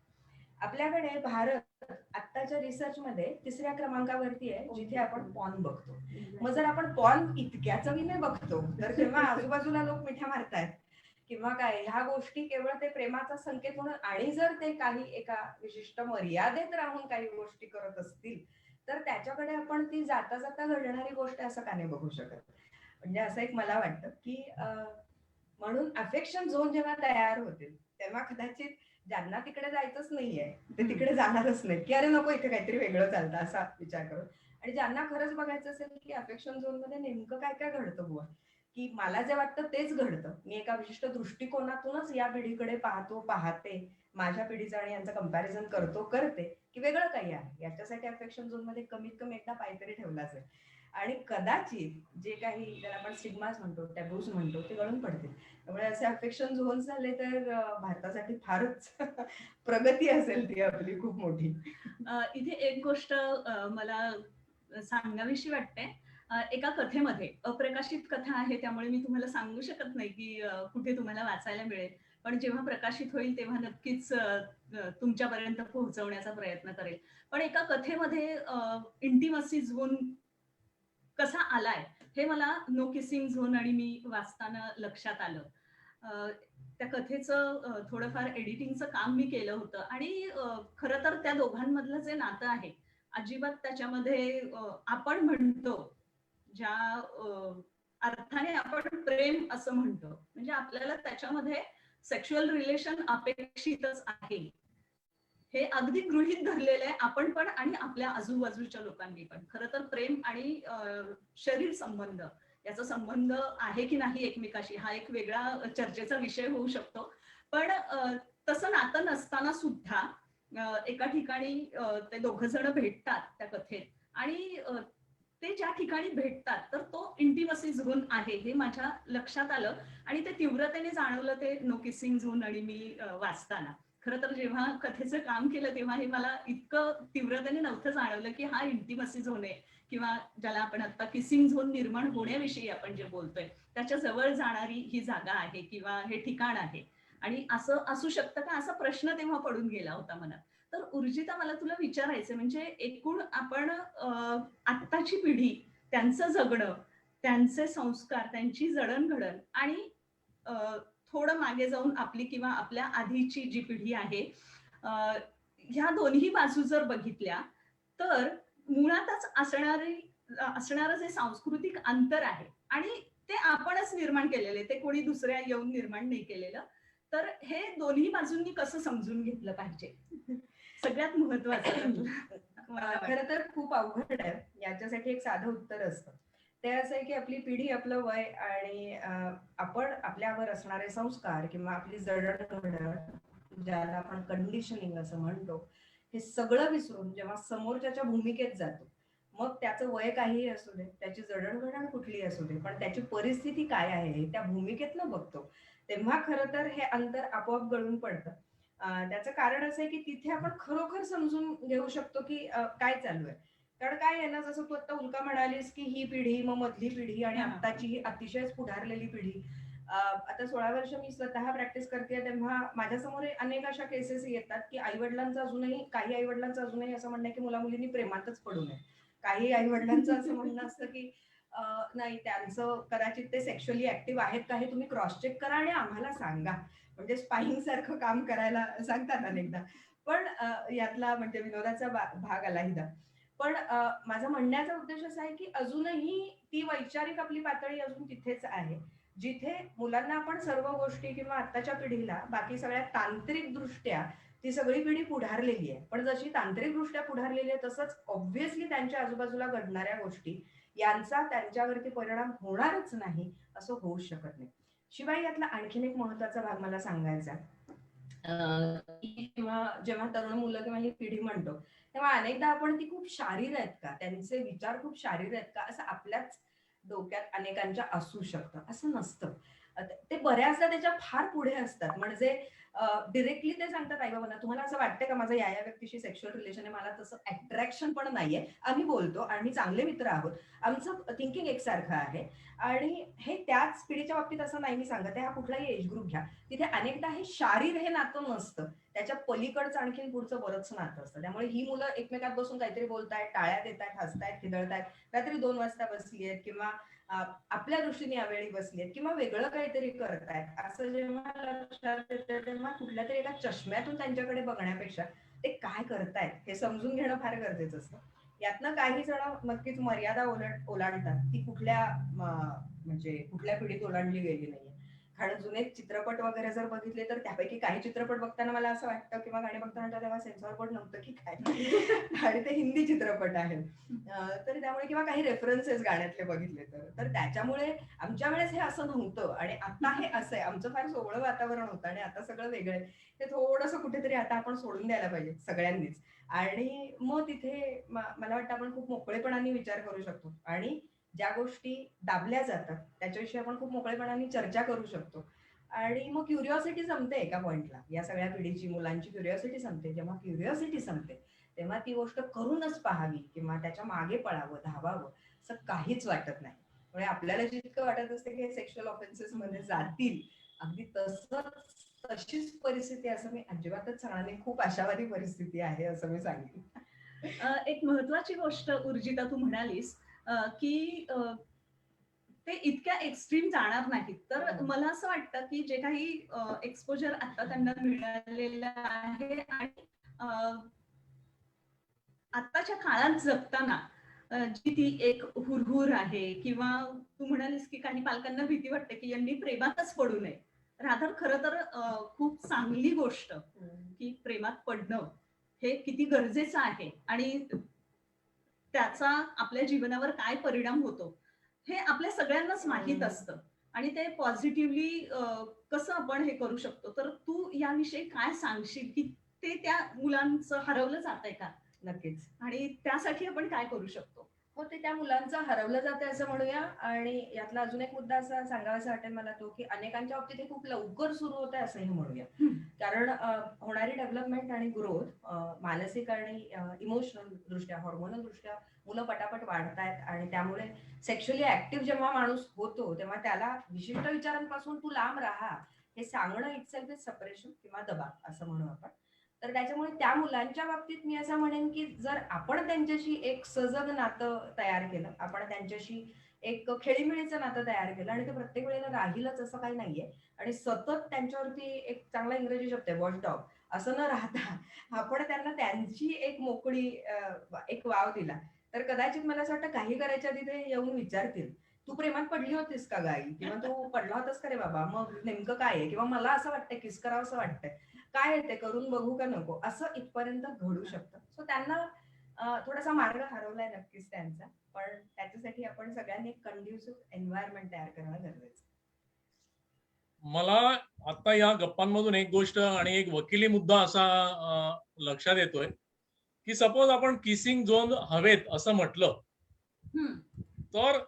आपल्याकडे भारत आत्ताच्या रिसर्च मध्ये 3ऱ्या क्रमांकावरती आहे जिथे आपण पॉर्न बघतो. मग जर आपण पॉर्न इतक्या चवीने बघतो तर तेव्हा आजूबाजूला लोक मिठ्या मारतायत किंवा काय, ह्या गोष्टी केवळ ते प्रेमाचा संकेत म्हणून, आणि जर ते काही एका विशिष्ट मर्यादेत राहून काही गोष्टी करत असतील तर त्याच्याकडे आपण ती जाता जाता घडणारी गोष्ट असं का नाही बघू शकत. म्हणजे असं एक मला वाटतं की म्हणून अफेक्शन झोन जेव्हा तयार होतील तेव्हा कदाचित ज्यांना तिकडे जायचंच नाहीये ते तिकडे जाणारच नाही, की अरे नको इथे काहीतरी वेगळं चालतं असा विचार करून. आणि ज्यांना खरंच बघायचं असेल की अफेक्शन झोन मध्ये नेमकं काय काय घडतं बुवा, की मला जे वाटतं तेच घडतं, मी एका विशिष्ट दृष्टिकोनातूनच या पिढीकडे पाहते, माझ्या पिढीचं आणि यांचं कंपॅरिझन करते, की वेगळं काही आहे. याच्यासाठी अफेक्शन झोन मध्ये कमीत कमी एकदा पायतरी ठेवलाच आहे. आणि कदाचित जे काही ज्याला आपण स्टिग्मास म्हणतो, टॅबूज म्हणतो, ते गळून पडतील. त्यामुळे असे अफेक्शन झोन झाले तर भारतासाठी फारच प्रगती असेल ती आपली खूप मोठी. इथे एक गोष्ट मला सांगावीशी वाटते. एका कथेमध्ये, अप्रकाशित कथा आहे त्यामुळे मी तुम्हाला सांगू शकत नाही की कुठे तुम्हाला वाचायला मिळेल, पण जेव्हा प्रकाशित होईल तेव्हा नक्कीच तुमच्यापर्यंत पोहोचवण्याचा प्रयत्न करेल. पण एका कथेमध्ये इंटिमसी झोन कसा आलाय हे मला नो किसिंग झोन आणि मी वाचताना लक्षात आलं. त्या कथेचं थोडंफार एडिटिंगचं काम मी केलं होतं आणि खरं तर त्या दोघांमधलं जे नातं आहे अजिबात त्याच्यामध्ये आपण म्हणतो ज्या अर्थाने आपण प्रेम असं म्हणतो, म्हणजे आपल्याला त्याच्यामध्ये सेक्शुअल रिलेशन अपेक्षितच आहे हे अगदी गृहीत धरलेलं आहे आपण पण आणि आपल्या आजूबाजूच्या लोकांनी पण. खरं तर प्रेम आणि शरीर संबंध याचा संबंध आहे की नाही एकमेकाशी हा एक वेगळा चर्चेचा विषय होऊ शकतो. पण तसं नातं नसताना सुद्धा एका ठिकाणी ते दोघं जण भेटतात त्या कथेत आणि ते ज्या ठिकाणी भेटतात तर तो इंटिमसी झोन आहे हे माझ्या लक्षात आलं आणि ते तीव्रतेने जाणवलं ते नो किसिंग झोन आणि मी वाचताना. खरं तर जेव्हा कथेचं काम केलं तेव्हा हे मला इतकं तीव्रतेने नव्हतं जाणवलं की हा इंटिमसी झोन आहे किंवा ज्याला आपण आता किसिंग झोन निर्माण होण्याविषयी आपण जे बोलतोय त्याच्या जवळ जाणारी ही जागा आहे किंवा हे ठिकाण आहे. आणि असं असू शकतं का असा प्रश्न तेव्हा पडून गेला होता मनात. तर उर्जिता मला तुला विचारायचं म्हणजे एकूण आपण आत्ताची पिढी, त्यांचं जगणं, त्यांचे संस्कार, त्यांची जडणघडण आणि थोडं मागे जाऊन आपली किंवा आपल्या आधीची जी पिढी आहे ह्या दोन्ही बाजू जर बघितल्या तर मुळातच असणारं जे सांस्कृतिक अंतर आहे आणि ते आपणच निर्माण केलेले, ते कोणी दुसऱ्या येऊन निर्माण नाही केलेलं. तर हे दोन्ही बाजूंनी कसं समजून घेतलं पाहिजे सगळ्यात महत्वाचं. खरं तर खूप अवघड आहे. याच्यासाठी एक साधं उत्तर असतं. ते असं आहे की आपली पिढी, आपलं वय आणि आपण आपल्यावर असणारे संस्कार किंवा आपली जडणघडण ज्याला आपण कंडिशनिंग असं म्हणतो, हे सगळं विसरून जेव्हा समोरच्याच्या भूमिकेत जातो, मग त्याचं वय काहीही असू दे, त्याची जडणघडण कुठली असू दे, पण त्याची परिस्थिती काय आहे त्या भूमिकेतनं बघतो, तेव्हा खरं तर हे अंतर आपोआप गळून पडतं. त्याचं कारण असं आहे की तिथे आपण खरोखर समजून घेऊ शकतो की काय चालू आहे. कारण काय आहे ना, जसं तू आता उल्का म्हणालीस की ही पिढी, मग मधली पिढी आणि आत्ताची ही अतिशय पुढारलेली पिढी. आता 16 वर्ष मी स्वतः प्रॅक्टिस करते तेव्हा माझ्यासमोर अनेक अशा केसेस येतात की आईवडिलांचं अजूनही, काही आईवडिलांचं अजूनही असं म्हणणं की मुला मुलींनी प्रेमातच पडू नये. काही आईवडिलांचं असं म्हणणं असतं की नाही, त्यांचं कदाचित ते सेक्शुअली ऍक्टिव्ह आहेत का हे तुम्ही क्रॉस चेक करा आणि आम्हाला सांगा. म्हणजे स्पाईंग सारखं काम करायला सांगतात अनेकदा. पण यातला म्हणजे विनोदाचा भाग आला हिदा. पण माझा म्हणण्याचा उद्देश असा आहे की अजूनही ती वैचारिक आपली पातळी अजून तिथेच आहे जिथे मुलांना आपण सर्व गोष्टी किंवा आत्ताच्या पिढीला बाकी सगळ्या तांत्रिक दृष्ट्या ती सगळी पिढी पुढारलेली आहे, पण जशी तांत्रिक दृष्ट्या पुढारलेली आहे तसंच ऑब्व्हियसली त्यांच्या आजूबाजूला घडणाऱ्या गोष्टी यांचा त्यांच्यावरती परिणाम होणारच नाही असं होऊ शकत नाही. शिवाय यातला आणखीन एक महत्वाचा भाग मला सांगायचा की जेव्हा तरुण मुलं किंवा ही पिढी म्हणतो तेव्हा अनेकदा आपण ती खूप शारीर आहेत का, त्यांचे विचार खूप शारीर आहेत का, असं आपल्याच डोक्यात अनेकांच्या असू शकतं. असं नसतं. ते बऱ्याचदा त्याच्या फार पुढे असतात. म्हणजे डिरेक्टली ते सांगतात, आई बाबांना तुम्हाला असं वाटतंय का माझं या व्यक्तीशी सेक्शुअल रिलेशन आहे, मला तसं अट्रॅक्शन पण नाहीये, आम्ही बोलतो आणि चांगले मित्र आहोत, आमचं थिंकिंग एकसारखं आहे. आणि हे त्याच पिढीच्या बाबतीत असं नाही मी सांगत आहे, हा कुठलाही एज ग्रुप घ्या, तिथे अनेकदा हे शारीर हे नातं नसतं, त्याच्या पलीकडचं आणखीन पुढचं बरंच नातं असतं. त्यामुळे ही मुलं एकमेकात बसून काहीतरी बोलतायत, टाळ्या देतायत, हसतायत, खिदळतायत, रात्री 2 वाजता बसली आहेत किंवा आपल्या दृष्टीने यावेळी बसली आहेत किंवा वेगळं काहीतरी करतायत, असं जेव्हा लक्षात येतं तेव्हा कुठल्या तरी एका चष्म्यातून त्यांच्याकडे बघण्यापेक्षा ते काय करतायत हे समजून घेणं फार गरजेचं असतं. यातनं काही जण नक्कीच मर्यादा ओलांडतात, ती कुठल्या म्हणजे कुठल्या पिढीत ओलांडली गेली नाहीये. कारण जुने चित्रपट वगैरे जर बघितले तर त्यापैकी काही चित्रपट बघताना मला असं वाटतं किंवा गाणी बघताना तेव्हा सेन्सॉर बोर्ड नव्हतं की काय आणि ते हिंदी चित्रपट आहेत. तर त्यामुळे किंवा काही रेफरन्सेस गाण्यातले बघितले तर त्याच्यामुळे आमच्या वेळेस हे असं नव्हतं आणि आता हे असं आहे. आमचं फार सोहळं वातावरण होतं आणि आता सगळं वेगळं आहे. ते थोडंसं कुठेतरी आता आपण सोडून द्यायला पाहिजे सगळ्यांनीच. आणि मग तिथे मला वाटतं आपण खूप मोकळेपणाने विचार करू शकतो आणि ज्या गोष्टी दाबल्या जातात त्याच्याविषयी आपण खूप मोकळेपणाने चर्चा करू शकतो. आणि मग क्युरिओसिटी संपते एका पॉइंटला. या सगळ्या पिढीची मुलांची क्युरिओसिटी संपते. जेव्हा क्युरिओसिटी संपते तेव्हा ती गोष्ट करूनच पाहावी किंवा त्याच्या मागे पळावं, धावावं असं काहीच वाटत नाही. म्हणजे आपल्याला जितकं वाटत असते की सेक्शुअल ऑफेन्सेस मध्ये जातील, अगदी तशीच परिस्थिती असं मी अजिबातच सांगणार नाही. खूप आशावादी परिस्थिती आहे असं मी सांगेन. एक महत्वाची गोष्ट उर्जिता तू म्हणालीस की ते इतक्या एक्स्ट्रीम जाणार नाहीत. तर मला असं वाटतं की जे काही एक्सपोजर आता त्यांना मिळालेलं आहे आणि आताच्या काळात जगताना जी ती एक हुरहुर आहे किंवा तू म्हणालीस की काही पालकांना भीती वाटते की यांनी प्रेमातच पडू नये. रादर खरं तर खूप चांगली गोष्ट की प्रेमात पडणं हे किती गरजेचं आहे आणि त्याचा आपल्या जीवनावर काय परिणाम होतो हे आपल्या सगळ्यांनाच माहीत असतं आणि ते पॉझिटिव्हली कसं आपण हे करू शकतो. तर तू याविषयी काय सांगशील की ते त्या मुलांचं हरवलं जातंय का? नक्कीच. आणि त्यासाठी आपण काय करू शकतो? मग ते त्या मुलांचं हरवलं जाते असं म्हणूया. आणि यातला अजून एक मुद्दा असा सांगावासा वाटेल मला तो की अनेकांच्या बाबतीत हे खूप लवकर सुरू होत आहे असंही म्हणूया. कारण होणारी डेव्हलपमेंट आणि ग्रोथ मानसिक आणि इमोशनल दृष्ट्या, हॉर्मोनल दृष्ट्या मुलं पटापट वाढतायत आणि त्यामुळे सेक्शुअली ऍक्टिव्ह जेव्हा माणूस होतो तेव्हा त्याला विशिष्ट विचारांपासून तू लांब राहा हे सांगणं इटसेल्फ इज सेपरेशन किंवा दबाव असं म्हणू आपण. तर त्याच्यामुळे त्या मुलांच्या बाबतीत मी असं म्हणेन की जर आपण त्यांच्याशी एक सजग नातं तयार केलं, आपण त्यांच्याशी एक खेळीमेळीचं नातं तयार केलं आणि ते प्रत्येक वेळेला राहीलच असं काही नाहीये आणि सतत त्यांच्यावरती एक चांगला इंग्रजी शब्द आहे वॉचडॉग असं न राहता आपण त्यांना त्यांची एक मोकळी एक वाव दिला तर कदाचित मला असं वाटतं काही करायच्या आधी ते येऊन विचारतील तू प्रेमात पडली होतीस का गाई किंवा तू पडला होतास का रे बाबा, मग नेमकं काय आहे किंवा मला असं वाटतंय किस करावं असं वाटतंय, काय ते करून बघू का नको, असं इथपर्यंत घडू शकतं. सो त्यांना थोडासा मार्ग हरवलाय नक्कीच त्यांचा, पण त्याच्यासाठी आपण सगळ्यांनी एक कंड्युसिव्ह एन्व्हायरमेंट तयार करणं गरजेचं. मला आता या गप्पांमधून एक गोष्ट आणि एक वकिली मुद्दा असा लक्षात येतोय की सपोज आपण किसिंग झोन हवेत असं म्हटलं तर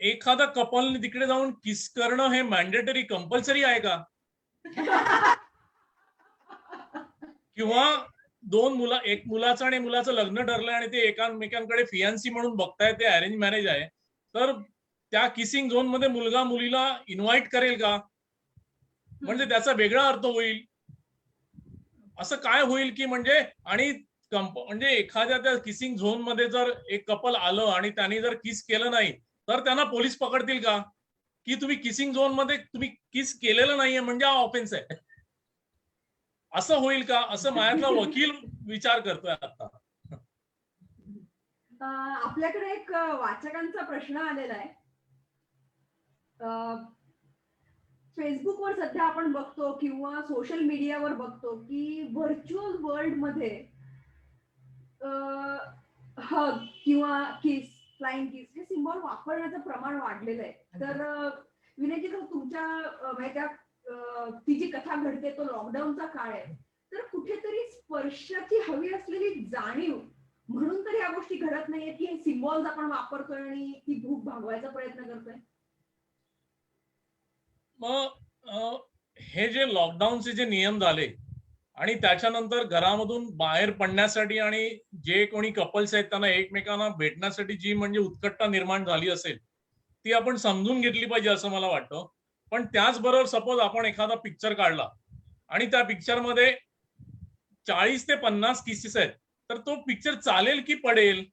एखादा कपलने तिकडे जाऊन किस करणं हे मॅन्डेटरी कंपल्सरी आहे का? किंवा एक मुलाचं आणि मुलाचं लग्न ठरलंय आणि ते एकामेकांकडे फियांसी म्हणून बघतायत, ते अरेंज मॅरेज आहे, तर त्या किसिंग झोन मध्ये मुलगा मुलीला इन्व्हाइट करेल का? म्हणजे त्याचा वेगळा अर्थ होईल. असं काय होईल की म्हणजे एखाद्या त्या किसिंग झोन मध्ये जर एक कपल आलं आणि त्यांनी जर किस केलं नाही तर त्यांना पोलीस पकडतील का? की तुम्ही किसिंग झोन मध्ये तुम्ही किस केलेलं नाहीये म्हणजे हा ऑफेन्स आहे, असं होईल का? असं माझ्यातला वकील विचार करतोय आता. आपल्याकडे एक वाचकांचा प्रश्न आलेला आहे. फेसबुकवर सध्या आपण बघतो किंवा सोशल मीडियावर बघतो की व्हर्च्युअल वर्ल्ड मध्ये हग किंवा किस, फ्लाइंग किस हे सिम्बॉल वापरण्याचं प्रमाण वाढलेलं आहे. तर विनयजी तुमच्या ती जी कथा घडते तो लॉकडाऊनचा काळ आहे, तर कुठेतरी स्पर्शाची हवी असलेली जाणीव म्हणून तर या गोष्टी घडत नाहीये की सिम्बॉल्स आपण वापरतोय आणि ती भूक भागवायचा प्रयत्न करतोय. मग हे जे लॉकडाऊनचे जे नियम झाले आणि त्याच्यानंतर घरामधून बाहेर पडण्यासाठी आणि जे कोणी कपल्स आहेत त्यांना एकमेकांना भेटण्यासाठी जी म्हणजे उत्कटता निर्माण झाली असेल ती आपण समजून घेतली पाहिजे असं मला वाटतं. पण त्याचबरोबर सपोज आपण एखादा पिक्चर काढला आणि त्या पिक्चरमध्ये 40 ते 50 केसेस आहेत, तर तो पिक्चर चालेल की पडेल?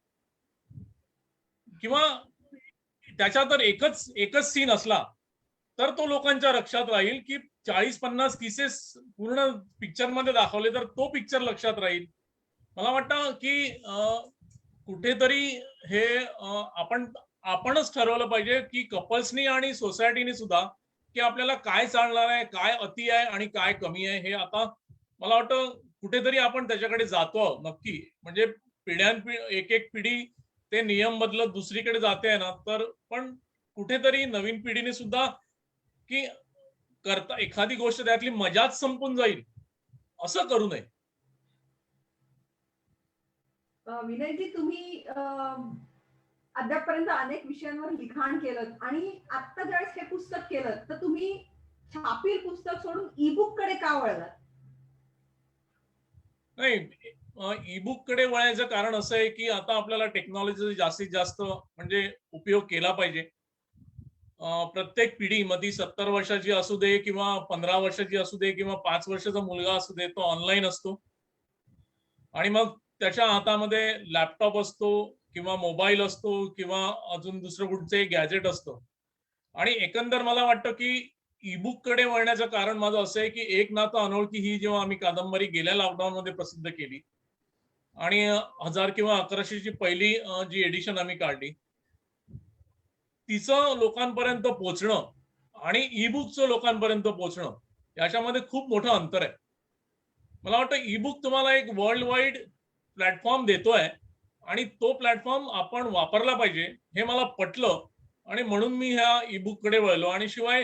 किंवा त्याच्या तर एकच सीन असला तर तो लोकांच्या लक्षात राहील की 40-50 केसेस पूर्ण पिक्चर मध्ये दाखवले तर तो पिक्चर लक्षात राहील. मला वाटतं की कुठेतरी हे आपणच ठरवलं पाहिजे की कपल्सनी आणि सोसायटीने सुद्धा की आपल्याला काय चालणार आहे, काय अति आहे आणि काय कमी आहे. हे आता मला वाटतं कुठेतरी आपण त्याच्याकडे जातो नक्की. म्हणजे एक एक पिढी ते नियम बदलत दुसरीकडे जाते आहे ना, तर पण कुठेतरी नवीन पिढीने सुद्धा की करता एखादी गोष्ट त्यातली मजाच संपून जाईल असं करू नये. विनयजी, तुम्ही अद्यापपर्यंत अनेक विषयांवर लिखाण केलं आणि आता ज्यावेळेस हे पुस्तक केलं तर तुम्ही छापील पुस्तक सोडून ई बुक कडे का वळलात? नाही, ई बुक कडे वळायचं कारण असं आहे की आता आपल्याला टेक्नॉलॉजीचा जास्तीत जास्त म्हणजे उपयोग केला पाहिजे. प्रत्येक पिढी मग ती 70 वर्षाची असू दे किंवा 15 वर्षाची असू दे किंवा 5 वर्षाचा मुलगा असू दे, तो ऑनलाईन असतो आणि मग त्याच्या हातामध्ये लॅपटॉप असतो किंवा मोबाईल असतो किंवा अजून दुसरं कुठचे गॅजेट असतं. आणि एकंदर मला वाटतं की ईबुक कडे वळण्याचं कारण माझं असं आहे की एक नातं अनोळखी ही जेव्हा आम्ही कादंबरी गेल्या लॉकडाऊन मध्ये प्रसिद्ध केली आणि 1000 किंवा 1100 ची पहिली जी एडिशन आम्ही काढली, तिचं लोकांपर्यंत पोहोचणं आणि ईबुकचं लोकांपर्यंत पोहोचणं याच्यामध्ये खूप मोठं अंतर आहे. मला वाटतं ईबुक तुम्हाला एक वर्ल्ड वाईड प्लॅटफॉर्म देतोय आणि तो प्लॅटफॉर्म आपण वापरला पाहिजे हे मला पटलं आणि म्हणून मी ह्या ईबुक कडे वळलो. आणि शिवाय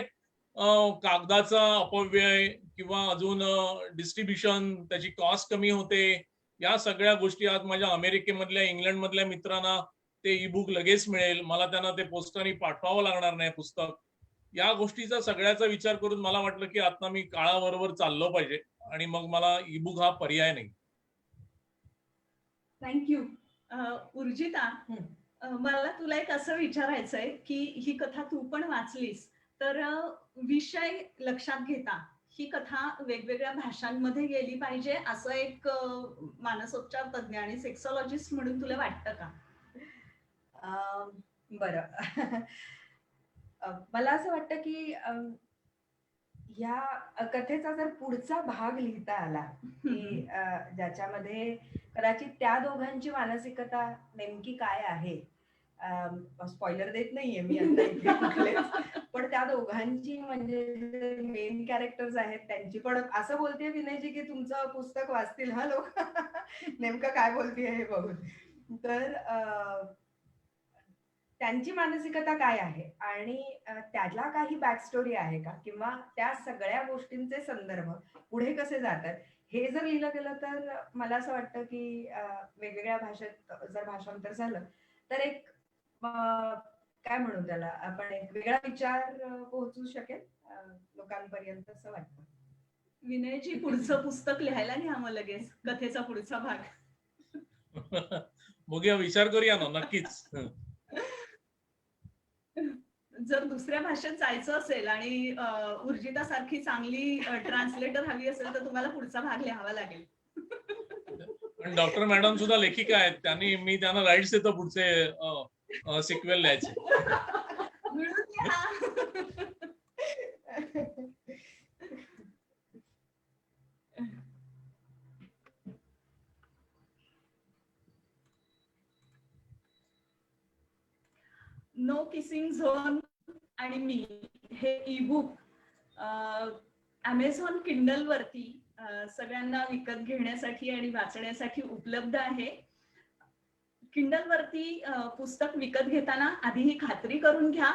कागदाचा अपव्यय किंवा अजून डिस्ट्रीब्युशन त्याची कॉस्ट कमी होते, या सगळ्या गोष्टी आज माझ्या अमेरिकेमधल्या इंग्लंडमधल्या मित्रांना ते ईबुक लगेच मिळेल, मला त्यांना ते पोस्टाने पाठवावं लागणार नाही पुस्तक. या गोष्टीचा सगळ्याचा विचार करून मला वाटलं की आता मी काळाबरोबर चाललो पाहिजे आणि मग मला ईबुक हा पर्याय नाही. थँक्यू. उर्जिता, मला तुला एक असं विचारायचंय की ही कथा तू पण वाचलीस तर विषय लक्षात घेता ही कथा वेगवेगळ्या भाषांमध्ये गेली पाहिजे असं एक मानसोपचार तज्ञ आणि सेक्सॉलॉजिस्ट म्हणून तुला वाटतं का? बरं. मला असं वाटतं की या कथेचा जर पुढचा भाग लिहिता आला की ज्याच्यामध्ये कदाचित त्या दोघांची मानसिकता नेमकी काय आहे, स्पॉइलर देत नाहीये मी आता इथे, पण त्या दोघांची म्हणजे मेन कॅरेक्टर्स आहेत त्यांची पण, असं बोलतेय विनयजी की तुमचं पुस्तक वाचतील हा लोक नेमकं काय बोलतेय हे बघून, तर त्यांची मानसिकता काय आहे आणि त्याला काही बॅक स्टोरी आहे का, किंवा त्या सगळ्या गोष्टींचे संदर्भ पुढे कसे जातात हे जर लिहिलं गेलं तर मला असं वाटतं की वेगवेगळ्या भाषेत जर भाषांतर झालं तर एक काय म्हणू त्याला आपण, एक वेगळा विचार पोहोचू शकेल लोकांपर्यंत असं वाटतं. विनयजी, पुढचं पुस्तक लिहायला घ्या मग लगेच, कथेचा पुढचा भाग. बघूया, विचार करूया ना, नक्कीच. जर दुसऱ्या भाषेत जायचं असेल आणि उर्जिता सारखी चांगली ट्रान्सलेटर हवी असेल तर तुम्हाला पुढचा भाग लिहावा लागेल. पण डॉक्टर मॅडम सुद्धा लेखिका आहेत, मी त्यांना राईट्स देतो पुढचे सिक्वेल लिहायचे. मिळून घ्या. नो किसिंग झोन आणि मी हे ई बुक अमेझॉन किंडल वरती सगळ्यांना विकत घेण्यासाठी आणि वाचण्यासाठी उपलब्ध आहे. किंडल वरती पुस्तक विकत घेताना आधी ही खात्री करून घ्या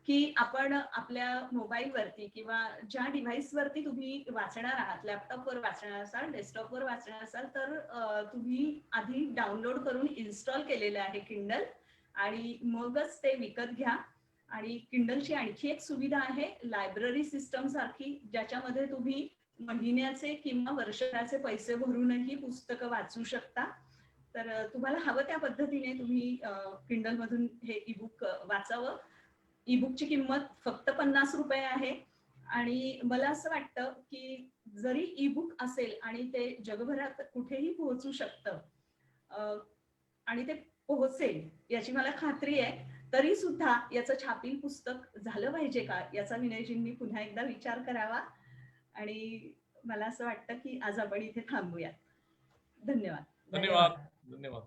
की आपण आपल्या मोबाईलवरती किंवा ज्या डिव्हाइसवरती तुम्ही वाचणार आहात, लॅपटॉपवर वाचणार असाल, डेस्कटॉपवर वाचणार असाल, तर तुम्ही आधी डाउनलोड करून इन्स्टॉल केलेलं आहे किंडल आणि मगच ते विकत घ्या. आणि किंडलची आणखी एक सुविधा आहे लायब्ररी सिस्टम सारखी, ज्याच्यामध्ये तुम्ही महिन्याचे किंवा वर्षाचे पैसे भरूनही पुस्तकं वाचू शकता. तर तुम्हाला हवं त्या पद्धतीने तुम्ही किंडल मधून हे ईबुक वाचावं. ईबुकची किंमत फक्त 50 रुपये आहे आणि मला असं वाटतं की जरी ईबुक असेल आणि ते जगभरात कुठेही पोहोचू शकतं आणि ते पोहोचेल याची मला खात्री आहे, तरी सुद्धा याचं छापील पुस्तक झालं पाहिजे का याचा विनयजींनी पुन्हा एकदा विचार करावा. आणि मला असं वाटतं की आज आपण इथे थांबूया. धन्यवाद. धन्यवाद. धन्यवाद.